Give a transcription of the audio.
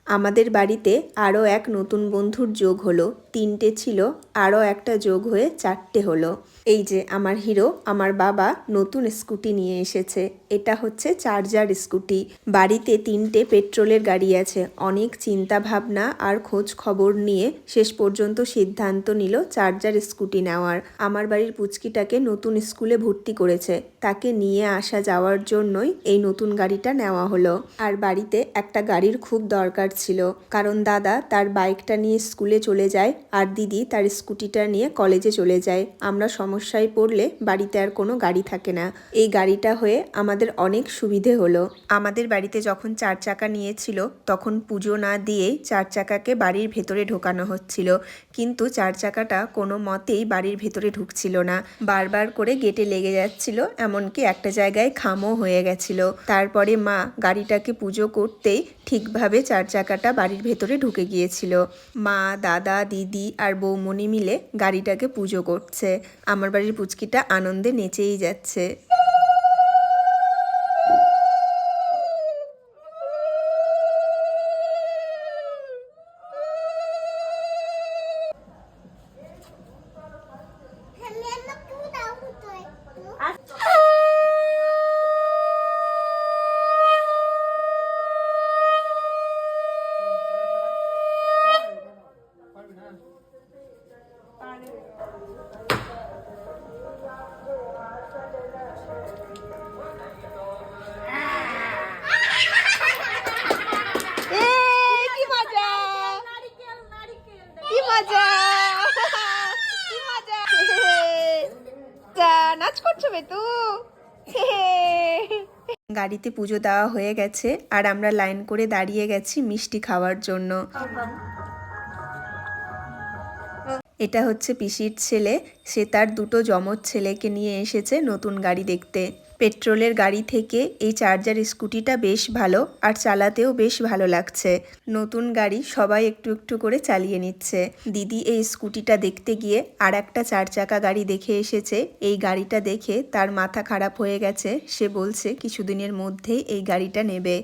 আমাদের বাড়িতে আরও এক নতুন বন্ধুর যোগ হলো। 3টে ছিল, আরও একটা যোগ হয়ে 4টে হলো। এই যে আমার হিরো, আমার বাবা নতুন স্কুটি নিয়ে এসেছে। এটা হচ্ছে চার্জার স্কুটি। বাড়িতে 3টে পেট্রোলের গাড়ি আছে। অনেক চিন্তা ভাবনা আর খোঁজ খবর নিয়ে শেষ পর্যন্ত সিদ্ধান্ত নিল চার্জার স্কুটি নেওয়ার। আমার বাড়ির পুচকিটাকে নতুন স্কুলে ভর্তি করেছে, তাকে নিয়ে আসা যাওয়ার জন্যই এই নতুন গাড়িটা নেওয়া হলো। আর বাড়িতে একটা গাড়ির খুব দরকার ছিল, কারণ দাদা তার বাইকটা নিয়ে স্কুলে চলে যায় আর দিদি তার স্কুটিটা নিয়ে কলেজে চলে যায়। আমরা সমস্যায় পড়লে বাড়িতে আর কোনো গাড়ি থাকে না। এই গাড়িটা হয়ে আমাদের অনেক সুবিধে হলো। আমাদের বাড়িতে যখন 4 চাকা নিয়েছিল তখন পুজো না দিয়েই 4 চাকাকে বাড়ির ভেতরে ঢোকানো হচ্ছিল, কিন্তু 4 চাকাটা কোনো মতেই বাড়ির ভেতরে ঢুকছিল না। বারবার করে গেটে লেগে যাচ্ছিল, এমনকি একটা জায়গায় খামও হয়ে গেছিল। তারপরে মা গাড়িটাকে পুজো করতেই ঠিকভাবে 4 চাকাটা বাড়ির ভেতরে ঢুকে গিয়েছিল। মা, দাদা, দিদি আর বৌমণি মিলে গাড়িটাকে পুজো করছে। আমার বাড়ির পুচকিটা আনন্দে নেচেই যাচ্ছে। নাচ করছো বেতু। গাড়িতে পুজো দেওয়া হয়ে গেছে আর আমরা লাইন করে দাঁড়িয়ে গেছি মিষ্টি খাওয়ার জন্য। এটা হচ্ছে পিসির ছেলে, সে তার 2টো যমজ ছেলেকে নিয়ে এসেছে নতুন গাড়ি দেখতে। পেট্রোলের গাড়ি থেকে এই চার্জার স্কুটিটা বেশ ভালো আর চালাতেও বেশ ভালো লাগছে। নতুন গাড়ি সবাই একটু একটু করে চালিয়ে নিচ্ছে। দিদি এই স্কুটিটা দেখতে গিয়ে আর একটা 4 চাকা গাড়ি দেখে এসেছে। এই গাড়িটা দেখে তার মাথা খারাপ হয়ে গেছে। সে বলছে কিছুদিনের মধ্যেই এই গাড়িটা নেবে।